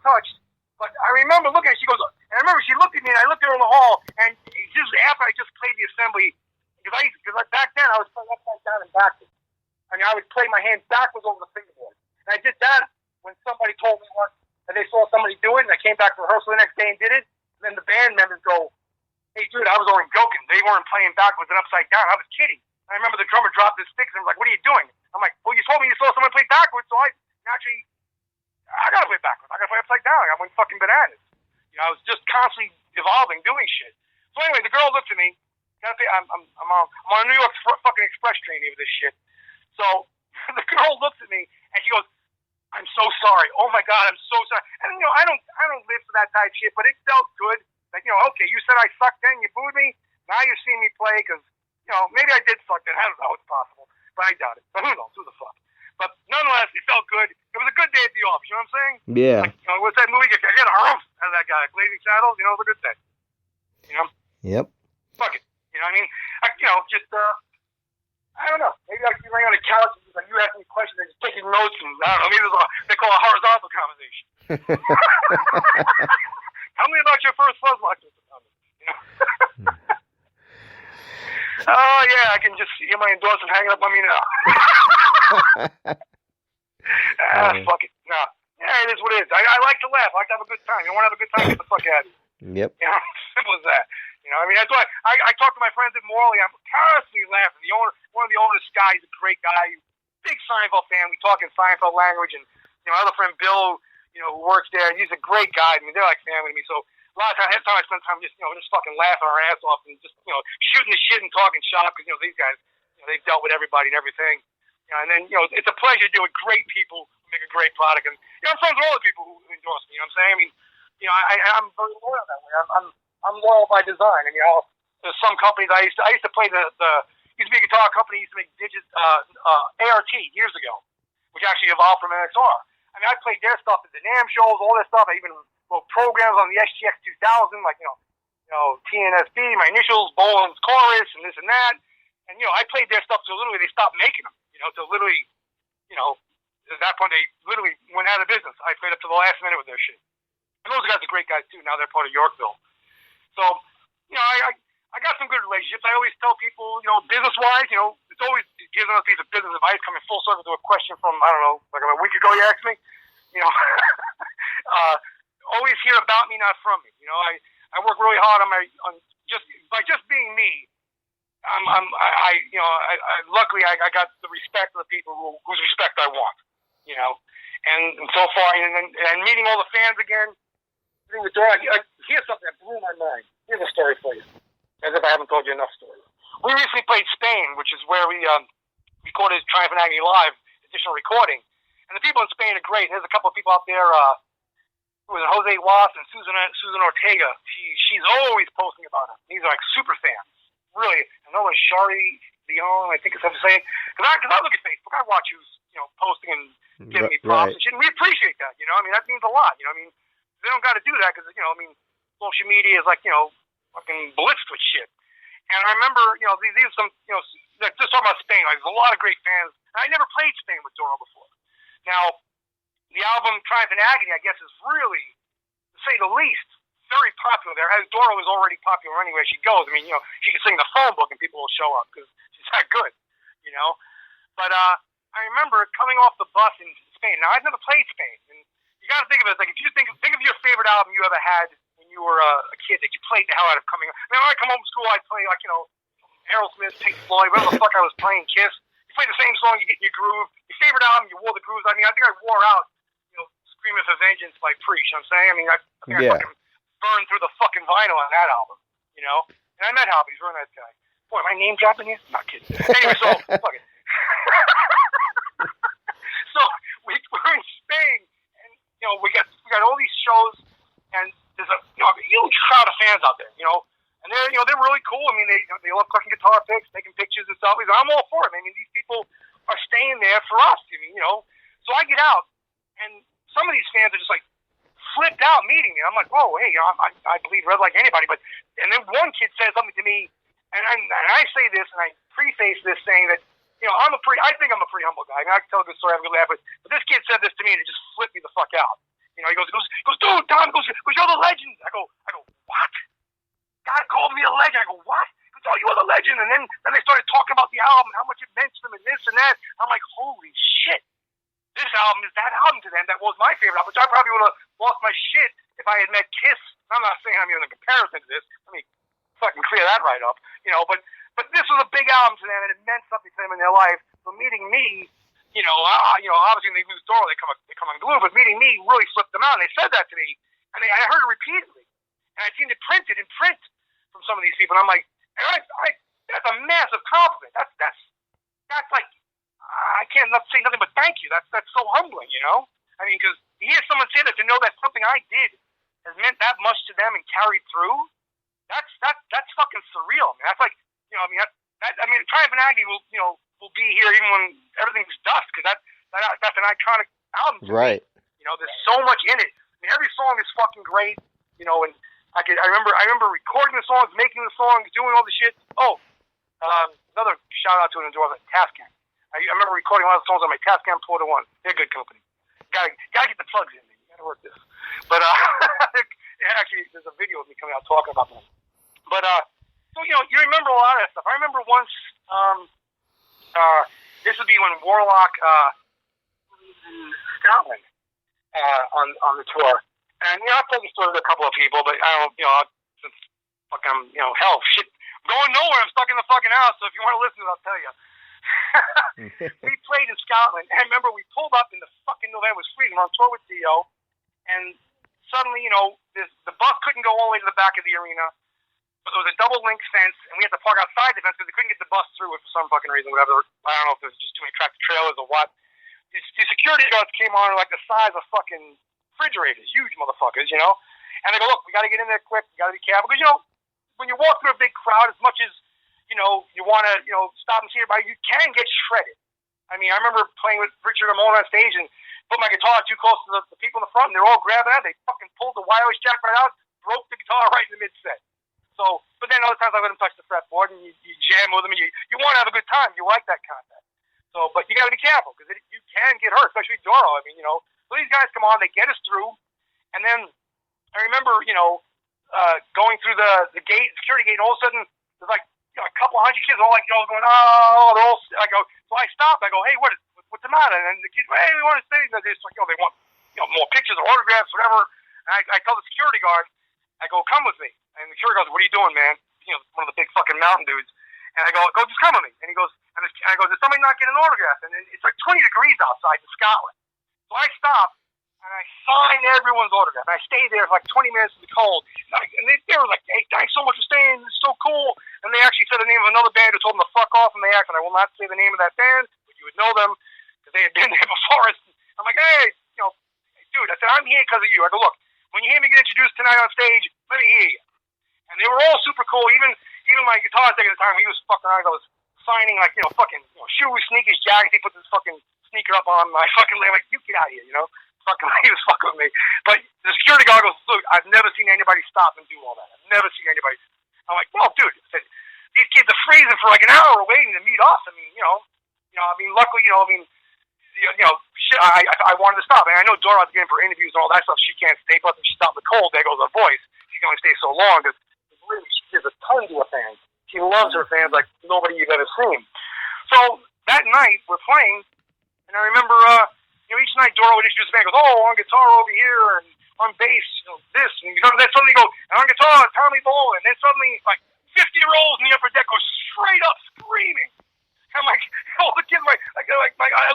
touched. But I remember looking at her, she goes, and I remember she looked at me, and I looked at her in the hall, and this was after I just played the assembly, because back then I was playing upside down and backwards. I mean, I would play my hand backwards over the fingerboard. And I did that when somebody told me once that they saw somebody do it, and I came back to rehearsal the next day and did it. And then the band members go, "Hey, dude, I was only joking. They weren't playing backwards and upside down. I was kidding." And I remember the drummer dropped his sticks and was like, "What are you doing?" I'm like, "Well, you told me you saw someone play backwards, so I got to play backwards. I got to play upside down. I went fucking bananas." You know, I was just constantly evolving, doing shit. So anyway, the girl looked at me. I'm on a New York fucking express train here with this shit. So the girl looks at me and she goes, "I'm so sorry. Oh my God, I'm so sorry." And you know, I don't live for that type of shit, but it felt good. Like, you know, okay, you said I sucked then, you booed me. Now you're seeing me play because, you know, maybe I did suck then. I don't know. It's possible, but I doubt it. But who knows? Who the fuck? But nonetheless, it felt good. It was a good day at the office. You know what I'm saying? Yeah. Like, you know, what's that movie? I get a humph out of that guy, Blazing Saddles. You know, it was a good day. You know? Yep. Fuck it. You know what I mean? I don't know. Maybe I could be laying on the couch and like, you ask me questions and just taking notes and I don't know. Maybe they call it a horizontal conversation. Tell me about your first Fuzzlock. You know? Oh yeah, I can just hear my endorsement hanging up on me now. Fuck it. No. Yeah, it is what it is. I like to laugh. I like to have a good time. You want to have a good time? Get the fuck out of here. Yep. You know, simple as that. You know, I mean, that's why I talk to my friends at Morley. I'm constantly laughing. One of the owners, Sky, is a great guy. Big Seinfeld fan. We talk in Seinfeld language. And, you know, my other friend Bill, you know, who works there, he's a great guy. I mean, they're like family to me. So a lot of times, I spend time just, you know, just fucking laughing our ass off and just, you know, shooting the shit and talking shop because, you know, these guys, you know, they've dealt with everybody and everything. You know, and then, you know, it's a pleasure to do with great people who make a great product. And, you know, I'm friends with all the people who endorse me. You know what I'm saying? I mean, you know, I'm very loyal that way. I'm loyal by design. I mean, there's some companies I used to play used to be a guitar company used to make ART years ago, which actually evolved from NXR. I mean, I played their stuff at the NAMM shows, all that stuff. I even wrote programs on the SGX 2000, like you know TNSB, my initials, Bolan's chorus, and this and that. And you know, I played their stuff till literally they stopped making them. You know, till literally, you know, at that point they literally went out of business. I played up to the last minute with their shit. And those guys are great guys too. Now they're part of Yorkville. So, you know, I got some good relationships. I always tell people, you know, business-wise, you know, it's always giving us a piece of business advice coming full circle to a question from, I don't know, like a week ago you asked me. You know, always hear about me, not from me. You know, I work really hard by just being me. Luckily I got the respect of the people whose respect I want. You know, and so far, and meeting all the fans again. With Doro, here's something that blew my mind. Here's a story for you, as if I haven't told you enough stories. We recently played Spain, which is where we recorded Triumph and Agony Live, additional recording. And the people in Spain are great. There's a couple of people out there, who are Jose Was and Susan Ortega. She's always posting about him. These are like super fans, really. Another Shari Leon, I think is how to say it. Because I look at Facebook, I watch who's posting and giving me props and shit, and we appreciate that. You know, I mean that means a lot. You know, I mean. They don't got to do that because, you know, I mean, social media is like, you know, fucking blitzed with shit. And I remember, you know, these are some, you know, just talking about Spain, like, there's a lot of great fans. And I never played Spain with Doro before. Now, the album Triumph and Agony, I guess, is really, to say the least, very popular there. As Doro is already popular anywhere she goes. I mean, you know, she can sing the phone book and people will show up because she's that good, you know. But I remember coming off the bus in Spain. Now, I've never played Spain, and you got to think of it as like if you think of your favorite album you ever had when you were a kid that you played the hell out of coming up. Now, when I come home from school, I'd play like, you know, Aerosmith, Pink Floyd, whatever the fuck I was playing, Kiss. You play the same song, you get in your groove. Your favorite album, you wore the grooves. I mean, I think I wore out, you know, Screaming for Vengeance by Preach. You know what I'm saying? I mean, I think I fucking burned through the fucking vinyl on that album, you know? And I met Halby, he's a really nice guy. Boy, am I name dropping here? Not kidding. Anyway, so, fuck it. So, we're in Spain. You know, we got all these shows, and there's a huge crowd of fans out there. You know, and they're really cool. I mean, they love collecting guitar picks, taking pictures and stuff. I'm all for it. I mean, these people are staying there for us. I mean, you know, so I get out, and some of these fans are just like flipped out meeting me. I'm like, whoa, hey, you know, I bleed red like anybody, and then one kid says something to me, and I say this, and I preface this saying that. You know, I think I'm a pretty humble guy. I mean, I can tell a good story, have a good laugh, but this kid said this to me, and it just flipped me the fuck out. You know, he goes, you're the legend. I go, what? God called me a legend. I go, what? He goes, oh, you're the legend. And then they started talking about the album, how much it meant to them, and this and that. I'm like, holy shit. This album is that album to them. That was my favorite album, which I probably would have lost my shit if I had met Kiss. I'm not saying I'm even in comparison to this. Let me fucking clear that right up. But this was a big album to them, and it meant something to them in their life. So meeting me, obviously when they lose Doro, they come unglued, but meeting me really flipped them out. And they said that to me, and I heard it repeatedly. And I seen it printed in print from some of these people, and I'm like, that's a massive compliment. That's like, I can't say nothing but thank you. That's so humbling, I mean, because to hear someone say that, to know that something I did has meant that much to them and carried through, that's fucking surreal, man. That's like, Triumph and Agony will be here even when everything's dust, because that's an iconic album to right. me. There's so much in it. I mean, every song is fucking great, and I remember recording the songs, making the songs, doing all the shit. Another shout out to an endorsement, Tascam. I remember recording a lot of songs on my Tascam Porta 1. They're a good company. Gotta get the plugs in there. You gotta work this. But actually, there's a video of me coming out talking about them. But so you remember a lot of that stuff. I remember once. This would be when Warlock in Scotland on the tour, and I've told the story to a couple of people, but I don't, since fucking hell, shit, I'm going nowhere. I'm stuck in the fucking house. So if you want to listen, I'll tell you. We played in Scotland, and I remember we pulled up in the fucking November. It was freezing. We're on tour with Dio, and suddenly, the bus couldn't go all the way to the back of the arena, but there was a double link fence, and we had to park outside the fence because they couldn't get the bus through it for some fucking reason, whatever. I don't know if there was just too many tractor trailers or what. These security guards came on like the size of fucking refrigerators, huge motherfuckers, And they go, look, we got to get in there quick. We got to be careful, because when you walk through a big crowd, as much as you want to, stop and see everybody, you can get shredded. I mean, I remember playing with Richard Ramone on stage and put my guitar too close to the people in the front, and they're all grabbing that. They fucking pulled the wireless jack right out, broke the guitar right in the mid-set. So, but then other times I let them touch the fretboard, and you jam with them, and you want to have a good time. You like that contact. So, but you got to be careful, because you can get hurt, especially Doro. I mean, so these guys come on, they get us through, and then I remember, going through the gate, security gate, and all of a sudden there's like a couple hundred kids all like going, oh, they're all. I go, so I stop. I go, hey, what's the matter? And then the kids, hey, we want to say that they want more pictures or autographs, whatever. And I tell the security guard, I go, come with me. And the security guard goes, what are you doing, man? One of the big fucking mountain dudes. And I go, just come with me. And he goes, and I go, does somebody not get an autograph? And then it's like 20 degrees outside in Scotland. So I stop. And I signed everyone's autograph. And I stayed there for like 20 minutes in the cold. And they were like, hey, thanks so much for staying. It's so cool. And they actually said the name of another band who told them to fuck off in the act. And I will not say the name of that band, but you would know them because they had been there before us. I'm like, hey, dude, I said, I'm here because of you. I go, look, when you hear me get introduced tonight on stage, let me hear you. And they were all super cool. Even my guitar tech at the time, he was fucking around. I was signing like, fucking shoes, sneakers, jackets. He put this fucking sneaker up on my fucking leg. Like, you get out of here, Fucking, he was fucking with me. But the security guard goes, look, I've never seen anybody stop and do all that. I've never seen anybody. I'm like, well, dude, I said, these kids are freezing for like an hour waiting to meet us. I mean, luckily, shit, I wanted to stop. And I know Doro's getting for interviews and all that stuff. She can't stay, plus if she stopped in the cold, there goes her voice. She can only stay so long because really she gives a ton to her fans. She loves her fans like nobody you've ever seen. So that night, we're playing, and I remember, each night Doro would introduce the band, goes, oh, on guitar over here, and on bass, this, and then suddenly go, and on guitar, Tommy Bolan, and then suddenly, like, 50-year-olds in the upper deck go straight up screaming. I'm like, all the kids, I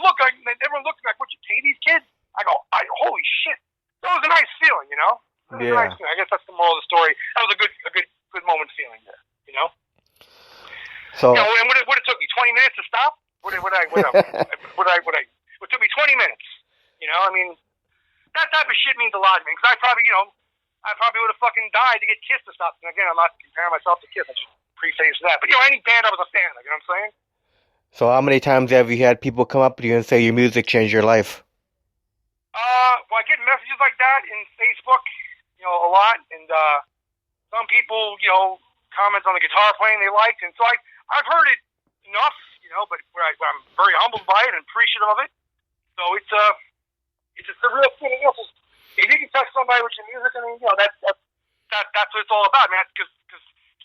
look, everyone looks like, what, you pay these kids? I go, holy shit. That was a nice feeling, It was a nice feeling. I guess that's the moral of the story. That was a good moment feeling there, So, and what it took me, 20 minutes to stop? It took me 20 minutes. I mean, that type of shit means a lot to me. Because I probably would have fucking died to get Kiss to stop. And again, I'm not comparing myself to Kiss. I should preface that. But, any band I was a fan of, you know what I'm saying? So how many times have you had people come up to you and say your music changed your life? Well, I get messages like that in Facebook, a lot. And some people, comment on the guitar playing they liked. And so I've heard it enough, but I'm very humbled by it and appreciative of it. So it's just a real feeling. if you can touch somebody with your music, I mean, that's what it's all about, man. Because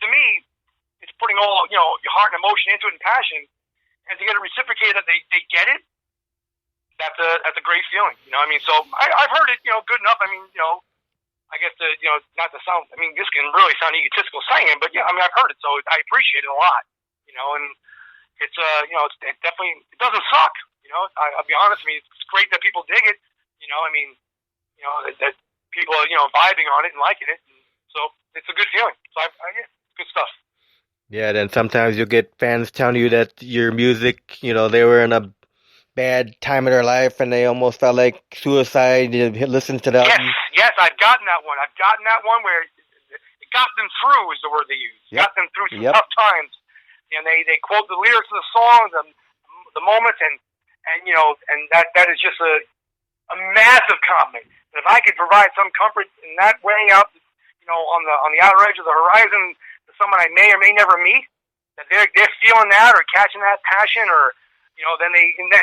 to me, it's putting all your heart and emotion into it and passion, and to get it reciprocated that they get it. That's a great feeling, I mean, so I've heard it, good enough. I mean, I guess not to sound. I mean, this can really sound egotistical saying, but yeah, I mean, I've heard it, so I appreciate it a lot, and it's it definitely doesn't suck, I'll be honest. I mean, it's great that people dig it, I mean, that people are vibing on it and liking it, and so it's a good feeling. So yeah, good stuff. Yeah, then sometimes you'll get fans telling you that your music, they were in a bad time of their life and they almost felt like suicide. You listen to that. Yes, I've gotten that one. Where it got them through is the word they use. Yep. Got them through some tough times. And they quote the lyrics of the songs, the moments, and that is just a massive compliment. And if I could provide some comfort in that way out, on the outer edge of the horizon to someone I may or may never meet, that they're feeling that or catching that passion, or then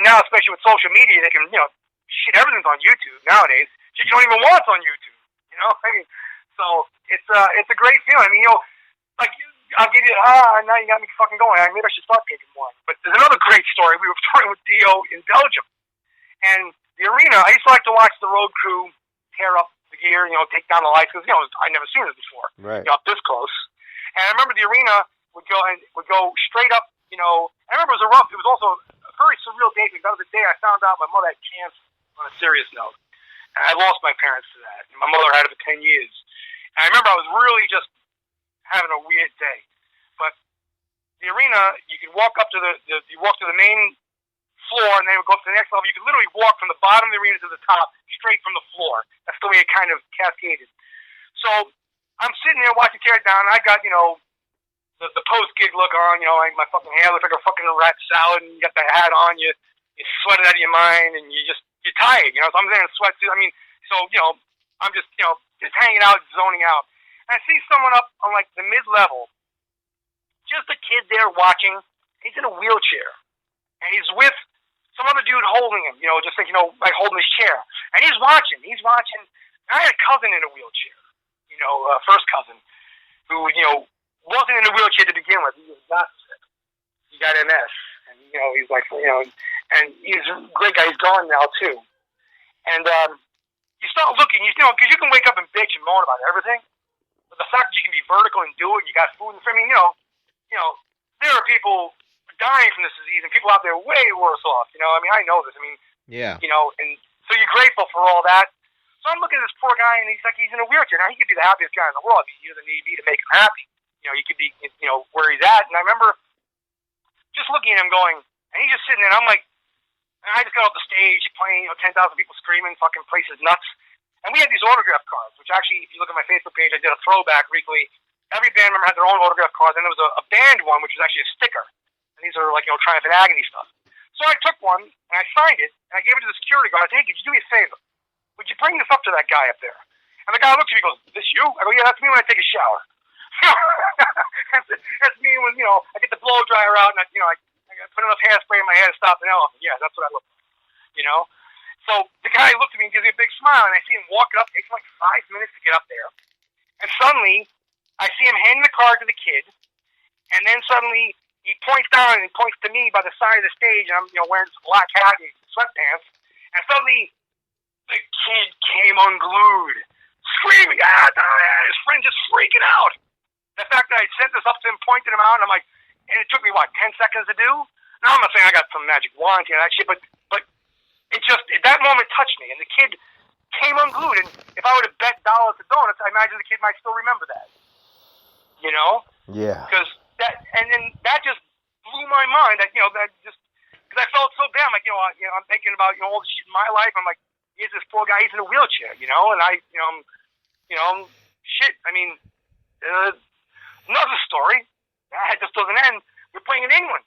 now, especially with social media, they can shit, everything's on YouTube nowadays. Shit you don't even want on YouTube. I mean, so it's a great feeling. I mean, like I'll give you now you got me fucking going. Maybe I should start taking one. But there's another great story. We were touring with Dio in Belgium, and the arena. I used to like to watch the road crew tear up the gear, take down the lights, because I'd never seen it before, right? Up this close. And I remember the arena would go straight up. I remember it was also a very surreal day, because that was the day I found out my mother had cancer, on a serious note. And I lost my parents to that. And my mother had it for 10 years. And I remember I was really just having a weird day. But the arena, you could walk up to you walk to the main floor, and then it would go up to the next level. You could literally walk from the bottom of the arena to the top, straight from the floor. That's the way it kind of cascaded. So I'm sitting there watching tear down, and I got, the post-gig look on, my fucking hair looks like a fucking rat salad, and you got the hat on, you sweat it out of your mind, and you're tired, so I'm there in a sweatsuit. I mean, so, I'm just, just hanging out, zoning out. And I see someone up on, like, the mid-level, just a kid there watching. He's in a wheelchair, and he's with some other dude holding him, just like, like holding his chair. And he's watching. And I had a cousin in a wheelchair, first cousin, who, wasn't in a wheelchair to begin with. He was not sick. He got MS. And, he's like, and he's a great guy. He's gone now, too. And you start looking, because you can wake up and bitch and moan about everything. But the fact that you can be vertical and do it, and you got food, I mean, there are people dying from this disease, and people out there way worse off. I mean, I know this. I mean, yeah. And so you're grateful for all that. So I'm looking at this poor guy, and he's in a wheelchair. Now, he could be the happiest guy in the world. He doesn't need me to make him happy. He could be, where he's at. And I remember just looking at him going, and he's just sitting there, and I'm like, and I just got off the stage playing, 10,000 people screaming, fucking place is nuts. And we had these autograph cards, which actually, if you look at my Facebook page, I did a throwback weekly. Every band member had their own autograph cards, and there was a band one, which was actually a sticker. And these are like, Triumph and Agony stuff. So I took one, and I signed it, and I gave it to the security guard. I said, hey, could you do me a favor? Would you bring this up to that guy up there? And the guy looks at me and goes, is this you? I go, yeah, that's me when I take a shower. That's me when, I get the blow dryer out, and I put enough hairspray in my hair to stop an elephant. Yeah, that's what I look like, So the guy looks at me and gives me a big smile, and I see him walking up. It takes like 5 minutes to get up there. And suddenly, I see him handing the card to the kid, and then suddenly he points down and he points to me by the side of the stage, and I'm wearing this black hat and sweatpants, and suddenly the kid came unglued, screaming, his friend just freaking out. The fact that I sent this up to him, pointed him out, and I'm like, and it took me, 10 seconds to do? Now, I'm not saying I got some magic wand and that shit, but it just, that moment touched me, and the kid came unglued, and if I would have bet dollars to donuts, I imagine the kid might still remember that. Yeah. Because and then that just blew my mind, that just, because I felt so bad, I'm like, I'm thinking about, all the shit in my life, I'm like, here's this poor guy, he's in a wheelchair, and I, shit, I mean, another story, that just doesn't end. We're playing in England.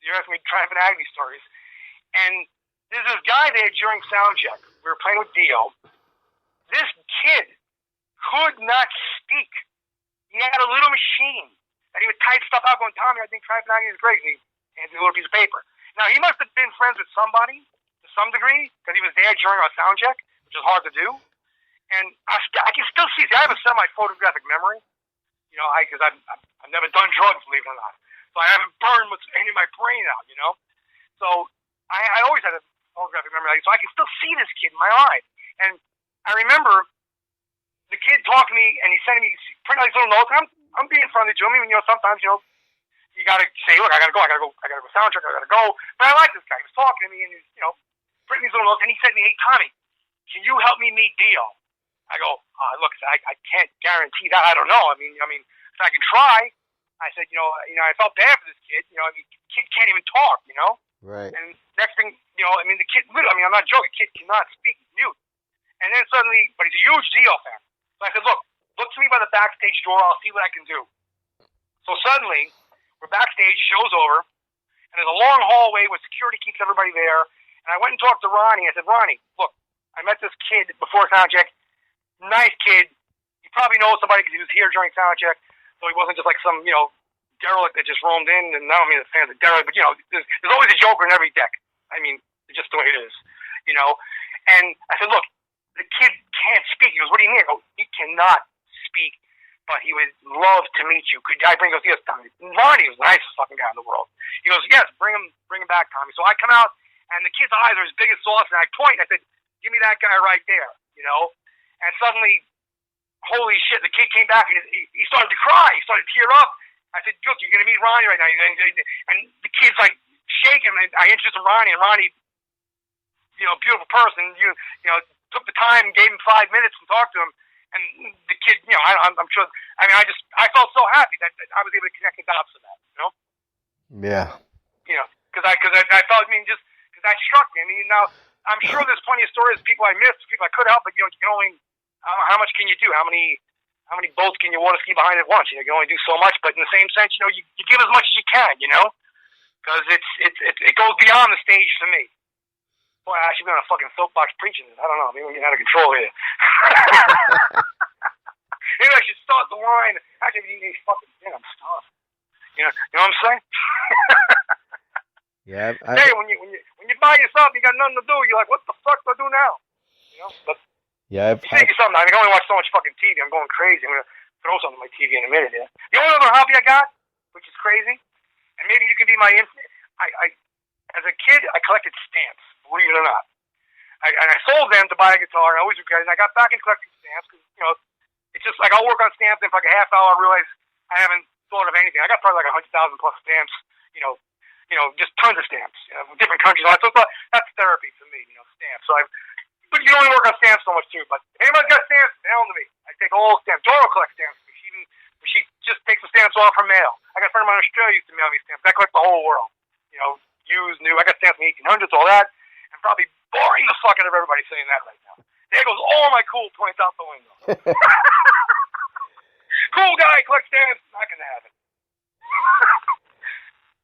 You're asking me Triumph and Agony stories. And there's this guy there during sound check. We were playing with Dio. This kid could not speak. He had a little machine. And he would type stuff out going, Tommy, I think Triumph and Agony is great. And he hands me a little piece of paper. Now, he must have been friends with somebody to some degree, because he was there during our sound check, which is hard to do. And I can still see. I have a semi-photographic memory, you know, because I've never done drugs, believe it or not. So I haven't burned what's in my brain out, you know. So I always had a photographic memory, so I can still see this kid in my eye. And I remember the kid talking to me, and he's sending me pretty nice little notes. I'm being friendly to him, even, you know, sometimes, you know, you gotta say, look, I gotta go sound check, I gotta go. But I like this guy. He was talking to me, and he's, you know, printing these little notes, and he said to me, hey, Tommy, can you help me meet Dio? I go, look, I can't guarantee that. I don't know. I mean, if I can try. I said, you know, I felt bad for this kid. You know, I mean, the kid can't even talk, you know. Right. And next thing, you know, I mean, the kid, literally, I mean, I'm not joking. The kid cannot speak. He's mute. And then suddenly, but he's a huge Dio fan. So I said, look to me by the backstage door. I'll see what I can do. So suddenly, we're backstage. The show's over, and there's a long hallway where security keeps everybody there. And I went and talked to Ronnie. I said, Ronnie, look, I met this kid before soundcheck. Nice kid. He probably knows somebody because he was here during soundcheck. So he wasn't just like some, you know, derelict that just roamed in. And I don't mean the fans are derelict, but, you know, there's always a joker in every deck. I mean, it's just the way it is, you know. And I said, look, the kid can't speak. He goes, what do you mean? I go, he cannot speak, but he would love to meet you. Could I bring him? Yes, Tommy. Ronnie was the nicest fucking guy in the world. He goes, yes, bring him back, Tommy. So I come out, and the kid's eyes are as big as sauce, and I point, and I said, give me that guy right there, you know. And suddenly, holy shit, the kid came back, and he started to cry. He started to tear up. I said, look, you're going to meet Ronnie right now. And the kid's like shaking. And I introduced him to Ronnie, and Ronnie, you know, beautiful person, you know, took the time and gave him 5 minutes and talked to him. And the kid, you know, I'm sure, I mean, I felt so happy that I was able to connect the dots to that, you know? Yeah. You know, because I felt, I mean, just, because that struck me. I mean, now, I'm sure there's plenty of stories, people I missed, people I could help, but, you know, you can only, how much can you do? How many boats can you water ski behind at once? You know, you can only do so much, but in the same sense, you know, you give as much as you can, you know? Because it goes beyond the stage for me. Boy, I should be on a fucking soapbox preaching this. I don't know. Maybe we're getting out of control here. Maybe I should start the line. Actually, I'm eating fucking dinner. I'm starving. You know what I'm saying? Yeah. Hey, when you buy yourself, you got nothing to do. You're like, what the fuck do I do now? You know? But yeah. you think of something. I can only watch so much fucking TV. I'm going crazy. I'm gonna throw something on my TV in a minute. Yeah. The only other hobby I got, which is crazy, and maybe you can be my infant. I as a kid, I collected stamps. Believe it or not. And I sold them to buy a guitar. And I always regretted it. And I got back into collecting stamps because, you know, it's just like I'll work on stamps and for like a half hour I realize I haven't thought of anything. I got probably like 100,000 plus stamps, you know, just tons of stamps, you know, from different countries. So that's therapy for me, you know, stamps. But you can only work on stamps so much too. But if anybody's got stamps, hell to me. I take all stamps. Doro collects stamps. She just takes the stamps off her mail. I got a friend of mine in Australia used to mail me stamps. I collect the whole world, you know, used, new. I got stamps from the 1800s, all that. I'm probably boring the fuck out of everybody saying that right now. There goes all my cool points out the window. Cool guy, collects stamps, not gonna have it.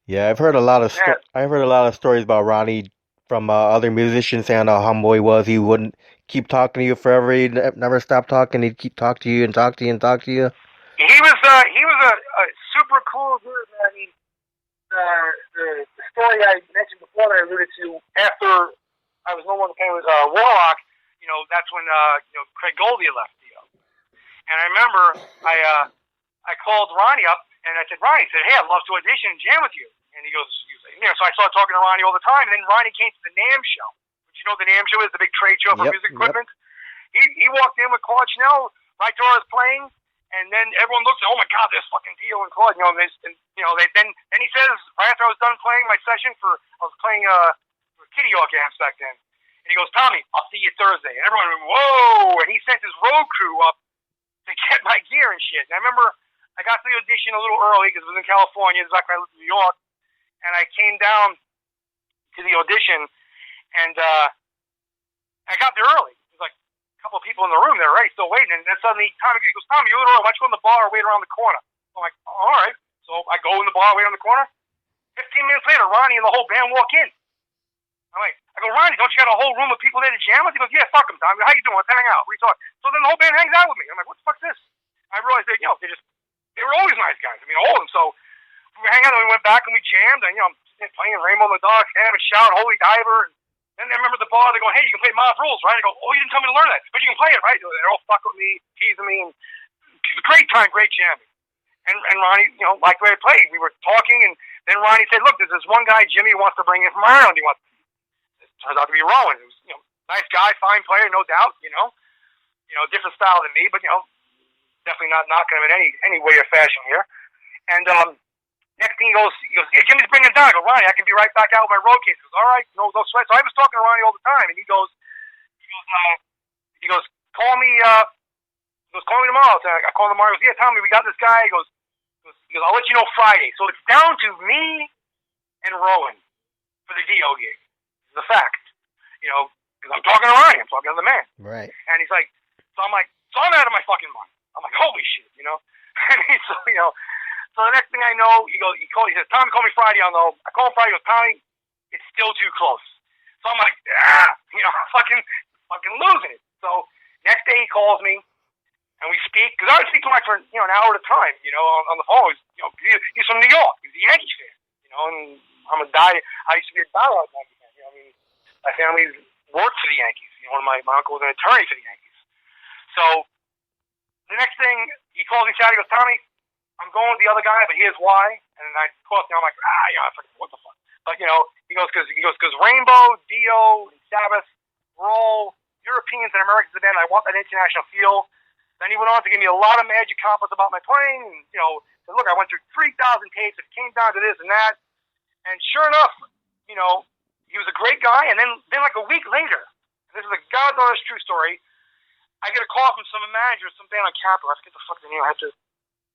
Yeah, I've heard a lot of stories about Ronnie from other musicians saying how humble he was. He wouldn't keep talking to you forever. He'd never stop talking. He'd keep talking to you and talk to you and talk to you. He was a super cool dude. I mean, the story I mentioned before that I alluded to, after I was no longer playing with Warlock, you know, that's when you know, Craig Goldie left Dio. And I remember I called Ronnie up and I said, Ronnie, hey, I'd love to audition and jam with you. And he goes, you know, so I started talking to Ronnie all the time. And then Ronnie came to the NAMM show. Which, you know, the NAMM show is the big trade show for music equipment. He walked in with Claude Schnell, right door is playing. And then everyone looks at, oh my God, there's fucking Dio and Claude. You know, then he says, right after I was done playing my session I was playing Kitty Hawk amps back then. And he goes, Tommy, I'll see you Thursday. And everyone went, whoa! And he sent his road crew up to get my gear and shit. And I remember I got to the audition a little early because it was in California. It was like I lived in New York. And I came down to the audition, and I got there early. Couple of people in the room, they're already still waiting, and then suddenly Tommy goes, Tommy, you're early. Why don't you go in the bar or wait around the corner? I'm like, all right. So I go in the bar, wait on the corner. 15 minutes later, Ronnie and the whole band walk in. I go, Ronnie, don't you got a whole room of people there to jam with? He goes, yeah, fuck them, Tommy. How you doing? Let's hang out. We talk. So then the whole band hangs out with me. I'm like, what the fuck's this? I realized that, you know, they were always nice guys. I mean, all of them. So we hang out and we went back and we jammed, and, you know, I'm playing Rainbow in the Dark, Ham and Shout, Holy Diver, and And I remember the bar, they go, hey, you can play Mob Rules, right? I go, oh, you didn't tell me to learn that. But you can play it, right? They're all fucking with me, teasing me, and great time, great jamming. And Ronnie, liked the way I played. We were talking, and then Ronnie said, look, there's this one guy, Jimmy, wants to bring in from Ireland. It turns out to be Rowan. It was, nice guy, fine player, no doubt, different style than me, but, definitely not knocking him in any way or fashion here. And next thing he goes, yeah, Jimmy's bringing it down. I go, Ronnie, I can be right back out with my road case. He goes, all right, no sweat. So I was talking to Ronnie all the time, and he goes, call me tomorrow. So I call him tomorrow. He goes, yeah, Tommy, we got this guy. He goes, I'll let you know Friday. So it's down to me and Rowan for the Dio gig. It's a fact, because I'm talking to Ryan. I'm talking to the man. Right. And he's like, so I'm out of my fucking mind. I'm like, holy shit, And he's so the next thing I know, he says, Tommy, call me Friday. I'll know. I call him Friday. He goes, Tommy, it's still too close. So I'm like, fucking losing it. So next day he calls me, and we speak, because I would speak to him for, an hour at a time, on the phone. He's from New York. He's a Yankees fan, and I used to be a diehard Yankee fan. My family's worked for the Yankees. My uncle was an attorney for the Yankees. So the next thing, he calls me Saturday, he goes, Tommy, I'm going with the other guy, but here's why. And I call him, I'm like, what the fuck? But, he goes, because Rainbow, Dio, and Sabbath were all Europeans and Americans in the band. I want that international feel. Then he went on to give me a lot of magic compliments about my playing. And, said, look, I went through 3,000 tapes. It came down to this and that. And sure enough, he was a great guy. And then like a week later, this is a God's honest true story, I get a call from some manager, some band on Capitol. I forget the fuck the name. I have to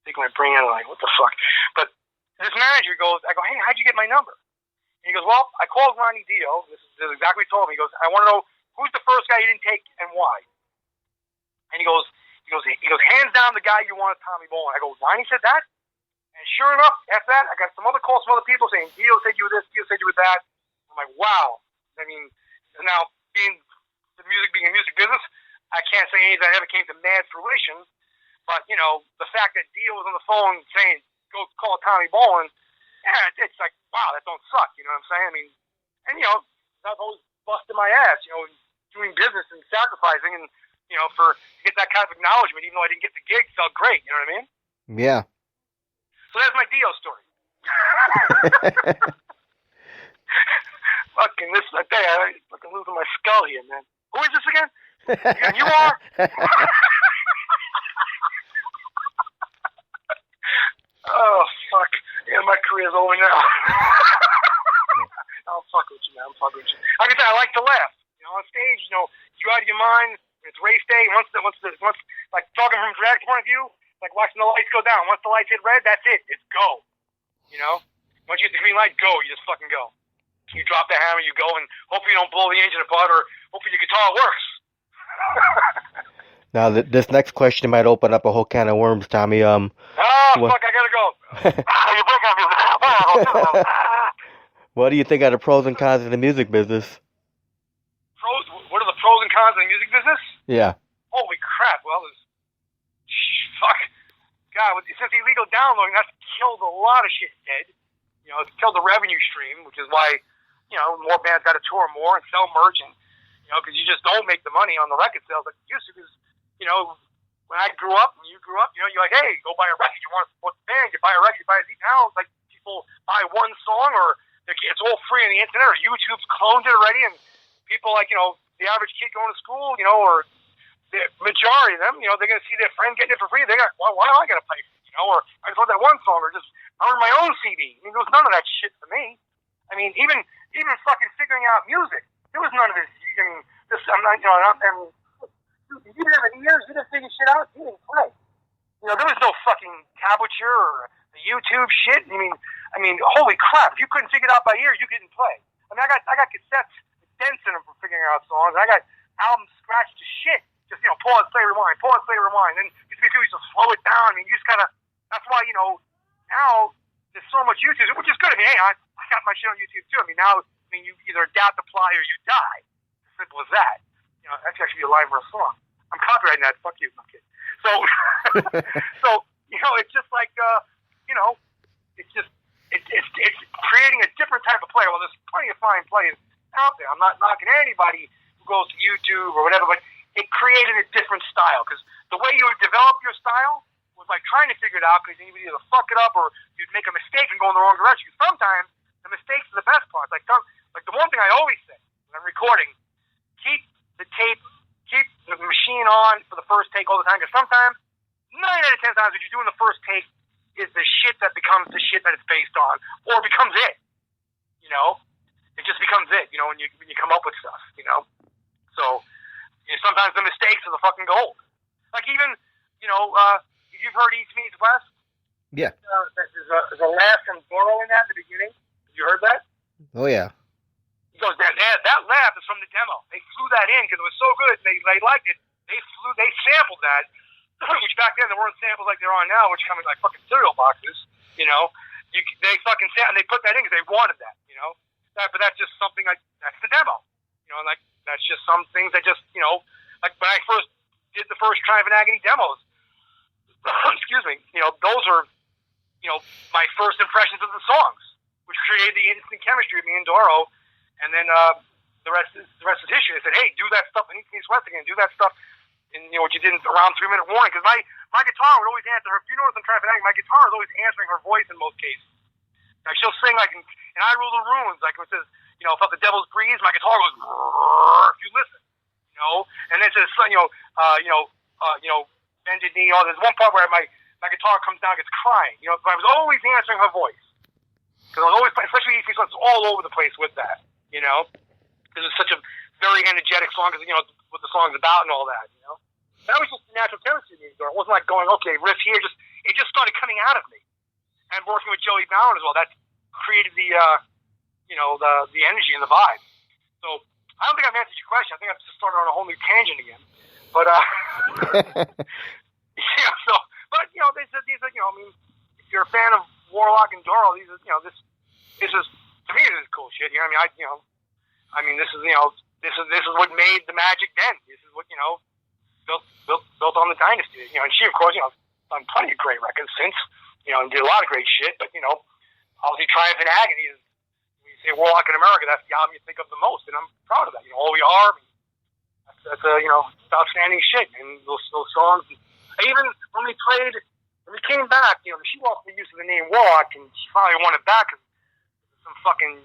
think my brain out, like, what the fuck? But this manager goes, I go, hey, how'd you get my number? And he goes, well, I called Ronnie Dio. This is exactly what he told me. He goes, I want to know who's the first guy you didn't take and why. And he goes, hands down the guy you wanted, Tommy Bolan. I go, Ronnie said that? And sure enough, after that, I got some other calls from other people saying, Dio said you were this, Dio said you were that. I'm like, wow. Now, being a music business, I can't say anything that ever came to mad fruition. But, the fact that Dio was on the phone saying, go call Tommy Bolan, it's like, wow, that don't suck, you know what I'm saying? And, I've always busted my ass, doing business and sacrificing and, to get that kind of acknowledgement, even though I didn't get the gig, felt great, you know what I mean? Yeah. So that's my Dio story. Fucking this, I tell you, I'm fucking losing my skull here, man. Who is this again? And you are? Oh, fuck. Yeah, my career's over now. I'm fucking with you, man. Like I said, I like to laugh. On stage, you out of your mind. It's race day. Once like talking from a drag point of view, like watching the lights go down. Once the lights hit red, that's it. It's go. Once you hit the green light, go. You just fucking go. You drop the hammer, you go, and hopefully you don't blow the engine apart, or hopefully your guitar works. Now, this next question might open up a whole can of worms, Tommy. Fuck, I gotta go. You broke out. What do you think are the pros and cons of the music business? What are the pros and cons of the music business? Yeah. Holy crap! Well, fuck. God, since illegal downloading, that's killed a lot of shit dead. It's killed the revenue stream, which is why, more bands got to tour more and sell merch, and because you just don't make the money on the record sales like you used to. Because when I grew up and you grew up, you're like, hey, go buy a record. You want to support the band? You buy a record, you buy a CD. Now it's like people buy one song, or it's all free on the internet, or YouTube's cloned it already, and people like the average kid going to school, or the majority of them, they're going to see their friend getting it for free. They're going, why do I got to pay for it? Or I just want that one song, or just earn my own CD. There was none of that shit for me. Even fucking figuring out music, there was none of this. I'm not, you didn't have an ears, you didn't figure shit out, you didn't play. There was no fucking tablature or the YouTube shit. Holy crap! If you couldn't figure it out by ear, you couldn't play. I got cassettes, dents in them for figuring out songs. I got albums scratched to shit. Just pause, play, rewind, pause, play, rewind. Then used to slow it down. You just gotta. That's why now there's so much YouTube, which is good. Hey, I got my shit on YouTube too. You either adapt, apply, or you die. As simple as that. That's actually a line for a song. I'm copyrighting that. Fuck you, kid. So, it's just like, it's creating a different type of player. Well, there's plenty of fine players out there. I'm not knocking anybody who goes to YouTube or whatever, but it created a different style because the way you would develop your style was like trying to figure it out because you would either fuck it up or you'd make a mistake and go in the wrong direction. Because sometimes the mistakes are the best parts. Like the one thing I always say when I'm recording, keep the machine on for the first take all the time because sometimes 9 out of 10 times what you do in the first take is the shit that becomes the shit that it's based on, or becomes it. You know, it just becomes it. You know, when you come up with stuff. You know, so sometimes the mistakes are the fucking gold. Like even you've heard East Meets West. Yeah. There's a laugh from Doro in that at the beginning. Have you heard that? Oh yeah. He goes, that laugh is from the demo. They flew that in because it was so good. They liked it. They sampled that. Which back then there weren't samples like there are now, which come in like fucking cereal boxes. You know, they fucking and they put that in because they wanted that. You know, but that's just something like that's the demo. You know, like that's just some things that just like when I first did the first Triumph and Agony demos. Excuse me. You know, those are my first impressions of the songs, which created the instant chemistry of me and Doro, and then the rest is history. They said, hey, do that stuff in East Meets West again. Do that stuff. And what you did around 3 minute warning, because my guitar would always answer her. If you notice I'm trying to my guitar is always answering her voice in most cases. Like she'll sing like in I Rule the Ruins, like it says, felt the devil's breeze. My guitar goes. If you listen, and then it says, bended knee. Oh, there's one part where my guitar comes down, gets crying. But I was always answering her voice because I was always, especially if it's all over the place with that. Because it's such a very energetic song, because what the song's about and all that. That was just natural chemistry. It wasn't like going, okay, riff here. It just started coming out of me. And working with Joey Bowen as well, that created the the energy and the vibe. So I don't think I've answered your question. I think I've just started on a whole new tangent again. But these are I mean, if you're a fan of Warlock and Doro, these are this is to me this is cool shit. I mean this is this is what made the magic then. This is what built on the dynasty. And she of course done plenty of great records since. And did a lot of great shit. But obviously Triumph and Agony is, when you say Warlock in America, that's the album you think of the most, and I'm proud of that. All We Are. That's it's outstanding shit. And those songs. Even when we came back, she lost the use of the name Warlock, and she finally won it back because some fucking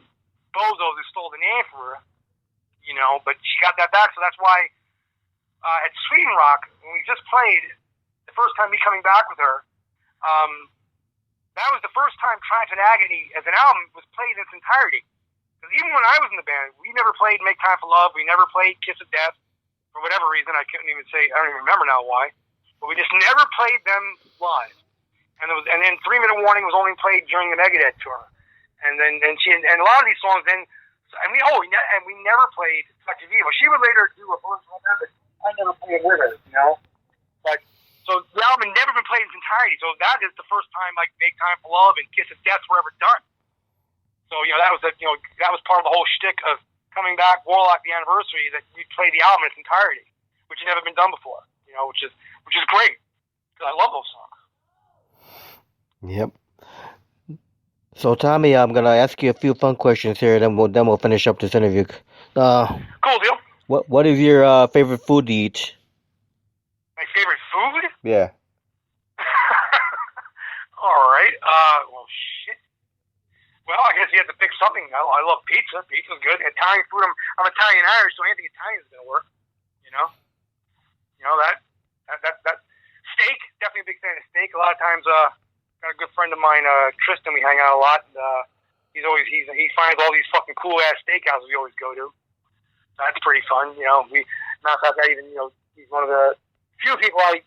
bozos who stole the name for her. But she got that back, so that's why at Sweden Rock, when we just played, the first time me coming back with her, that was the first time Triumph and Agony as an album was played in its entirety. Because even when I was in the band, we never played Make Time for Love, we never played Kiss of Death, for whatever reason, I don't even remember now why, but we just never played them live. And then 3 Minute Warning was only played during the Megadeth tour. And then a lot of these songs then, and we never played Touch of Evil. She would later do a version of that, but I never played with her, But so the album had never been played in its entirety. So that is the first time like Make Time for Love and Kiss of Death were ever done. So that was that was part of the whole shtick of coming back, Warlock the anniversary, that we play the album in its entirety, which had never been done before. Which is great because I love those songs. Yep. So Tommy, I'm gonna ask you a few fun questions here, then we'll finish up this interview. Cool deal. What is your favorite food to eat? My favorite food? Yeah. All right. Well, shit. Well, I guess you have to pick something. I love pizza. Pizza's good. Italian food. I'm Italian Irish, so anything Italian is gonna work. That steak. Definitely a big fan of steak. A lot of times, got a good friend of mine, Tristan. We hang out a lot. He finds all these fucking cool ass steakhouses we always go to. That's pretty fun. Matter of fact, he's one of the few people I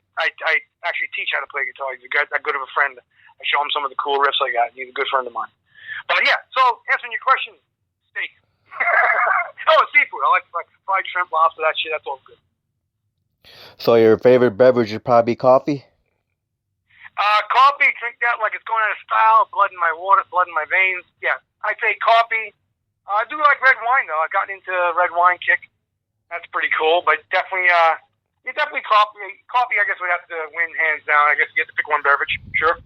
actually teach how to play guitar. He's that good of a friend. I show him some of the cool riffs I got. He's a good friend of mine. But yeah, so answering your question, steak. Seafood. I like fried shrimp, lobster, that shit. That's all good. So your favorite beverage would probably be coffee? Coffee, drink that like it's going out of style. Blood in my water, blood in my veins. Yeah, I'd say coffee. I do like red wine though. I've gotten into red wine kick. That's pretty cool. But definitely, definitely coffee. Coffee, I guess, would have to win hands down. I guess you have to pick one beverage. Sure.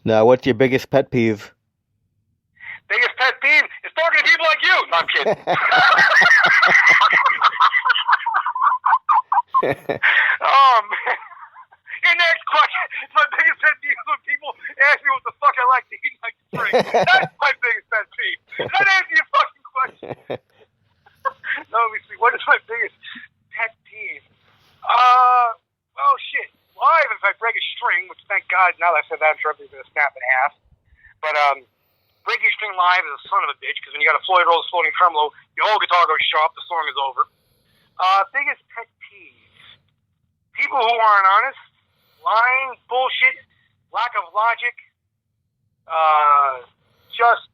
Now, what's your biggest pet peeve? Biggest pet peeve is talking to people like you. No, I'm kidding. Oh, man. Your next question. My biggest pet peeve is when people ask me what the fuck I like to eat and like to drink. That's my biggest pet peeve. Not answer your fucking question. No, let me see. What is my biggest pet peeve? Oh, shit. Live, if I break a string, which thank God, now that I said that, I'm sure everything's going to snap in half. But, breaking a string live is a son of a bitch, because when you got a Floyd Rose floating tremolo, your whole guitar goes sharp, the song is over. Biggest pet peeve. People who aren't honest, lying, bullshit, lack of logic, just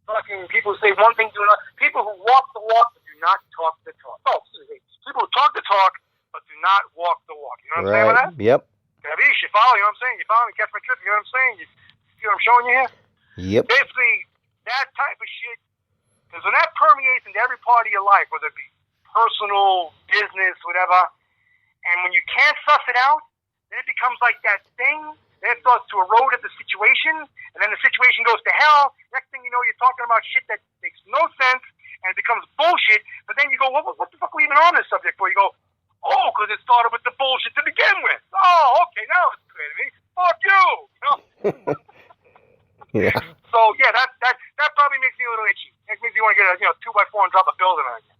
fucking people who say one thing, do another. People who walk the walk but do not talk the talk. Oh, excuse me. People who talk the talk but do not walk the walk. You know what I'm saying with that? Yep. Gavish, you follow? You know what I'm saying? You follow me? Catch my trip? You know what I'm saying? You see what I'm showing you here? Yep. Basically, that type of shit, because when that permeates into every part of your life, whether it be personal, business, whatever, and when you can't suss it out, then it becomes like that thing. Then it starts to erode at the situation, and then the situation goes to hell. Next thing you know, you're talking about shit that makes no sense, and it becomes bullshit. But then you go, what the fuck are we even on this subject for? You go, oh, because it started with the bullshit to begin with. Oh, okay, now it's clear to me. Fuck you. You know? Yeah. So yeah, that probably makes me a little itchy. It makes me want to get a 2x4 and drop a building on you.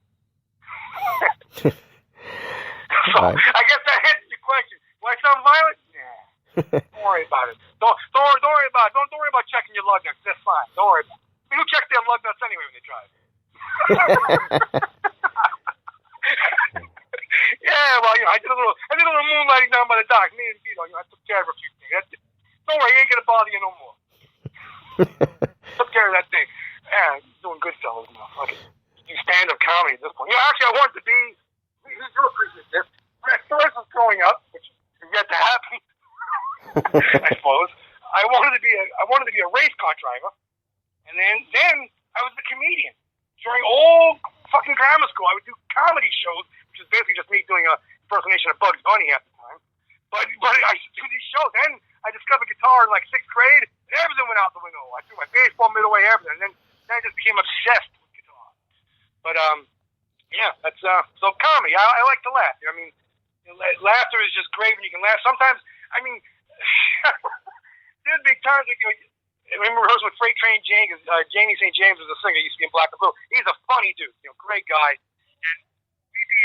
So I guess that answers your question. Do I sound violent? Yeah. Don't worry about it. Don't worry about it. Don't worry about checking your lug nuts. That's fine. Don't worry about it. Who checks their lug nuts anyway when they drive? Yeah, well, I did a little moonlighting down by the dock. Me and Vito, I took care of a few things. Don't worry, he ain't gonna bother you no more. Took care of that thing. Yeah, he's doing good, fellas. Okay. You stand-up comedy at this point. Actually, I wanted to be. You'll appreciate this. When I first was growing up, which is yet to happen, I suppose. I wanted to be a race car driver, and then I was a comedian. During all fucking grammar school, I would do comedy shows, which is basically just me doing a impersonation of Bugs Bunny at the time. But I used to do these shows. Then I discovered guitar in like 6th grade. And everything went out the window. I threw my baseball middle away, everything. And then I just became obsessed with guitar. But yeah, that's so comedy. I like to laugh. You know what I mean? Laughter is just great when you can laugh. Sometimes, I mean, there'd be times like, I remember rehearsing with Freight Train James. Jamie St. James was a singer. He used to be in Black and Blue. He's a funny dude. Great guy. And we'd be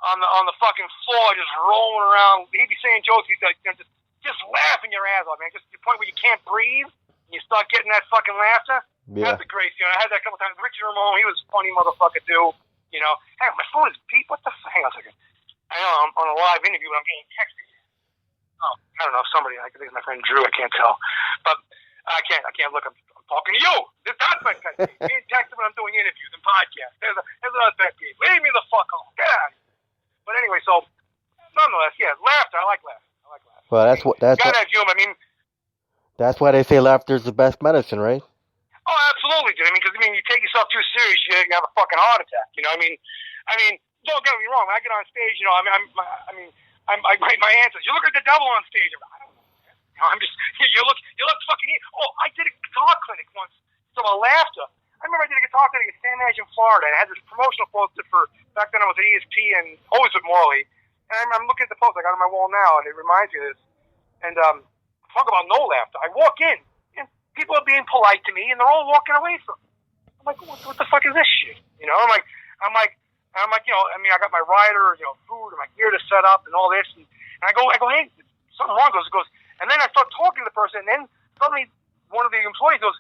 on the fucking floor just rolling around. He'd be saying jokes. He'd like, just laughing your ass off, man. Just to the point where you can't breathe. And you start getting that fucking laughter. Yeah. That's the great. I had that a couple times. Richard Ramone, he was a funny motherfucker too. Hang on, my phone is beep. What the fuck? Hang on a second. I know I'm on a live interview, but I'm getting texted. Oh, I don't know. Somebody, I think it's my friend Drew. I can't tell. But I can't look. I'm talking to you. That's my pet peeve. Being texted when I'm doing interviews and podcasts. There's another pet peeve. Leave me the fuck alone. Get out of here. But anyway, so nonetheless, yeah, laughter. I like laughter. Well, that's gotta have humor. I mean, that's why they say laughter is the best medicine, right? Oh, absolutely, dude. Because you take yourself too serious, you have a fucking heart attack. I mean, don't get me wrong. When I get on stage, my answers. You look at the devil on stage. I don't know. I'm just. You look fucking. Oh, I did a guitar clinic once. So about laughter. I remember I did a guitar clinic at San Diego, Florida. I had this promotional poster for back then I was at ESP and always with Morley. And I'm looking at the poster I got on my wall now, and it reminds me of this. And talk about no laughter. I walk in, and people are being polite to me, and they're all walking away from me. I'm like, what the fuck is this shit? I'm like, I got my rider, food, and my gear to set up, and all this, and I go, hey, something wrong. Goes, and then I start talking to the person, and then suddenly one of the employees goes,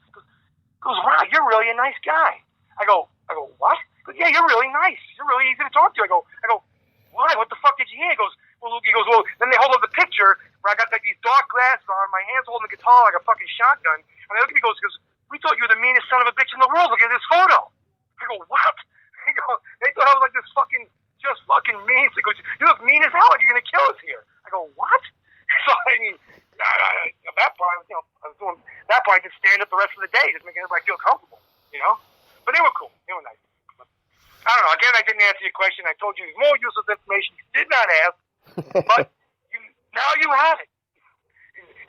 wow, you're really a nice guy. I go, what? He goes, yeah, you're really nice. You're really easy to talk to. I go, why? What the fuck did you hear? He goes, well, then they hold up the picture where I got like these dark glasses on, my hands holding the guitar like a fucking shotgun, and they look at me and goes, we thought you were the meanest son of a bitch in the world. Look at this photo. I go, what? They thought I was like this fucking, just fucking mean. He goes, you look mean as hell. You're going to kill us here. I go, what? So, at that point, I was doing that part. I could stand up the rest of the day, just making everybody feel comfortable, But they were cool. They were nice. But, I don't know. Again, I didn't answer your question. I told you more useless information you did not ask, but now you have it.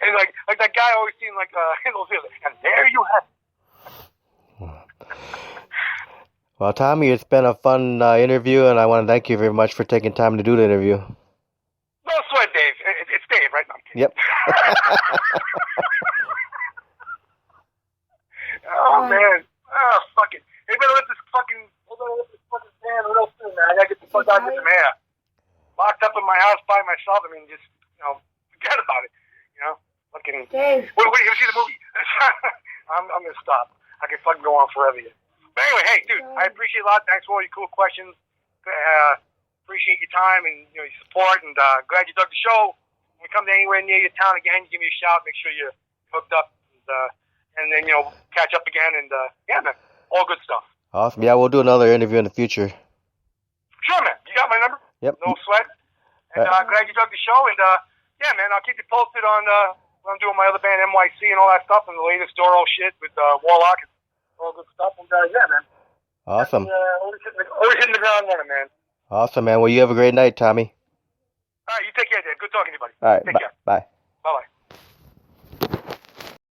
And like that guy always seemed like and there you have it. Well, Tommy, it's been a fun interview, and I want to thank you very much for taking time to do the interview. No sweat, Dave. It's Dave, right? No, I'm kidding. Yep. Oh, man. Oh, fuck it. They better let this fucking man. What else do, man? I gotta get the fuck out and get some air. Locked up in my house by myself. I mean, just, forget about it. Fucking. Dave. What are you gonna see the movie? I'm gonna stop. I can fucking go on forever here. But anyway, hey, dude, I appreciate a lot. Thanks for all your cool questions. Appreciate your time and your support, and glad you dug the show. When we come to anywhere near your town again, give me a shout. Make sure you're hooked up, and then catch up again. And yeah, man, all good stuff. Awesome. Yeah, we'll do another interview in the future. Sure, man. You got my number. Yep. No sweat. And glad you dug the show. And yeah, man, I'll keep you posted on when I'm doing my other band NYC and all that stuff, and the latest Doro shit with Warlock and all good stuff. And yeah, man. Awesome. Always hitting the ground running, man. Awesome, man. Well, you have a great night, Tommy. All right, you take care, Dave. Good talking to you, buddy. All right. Take care. Bye.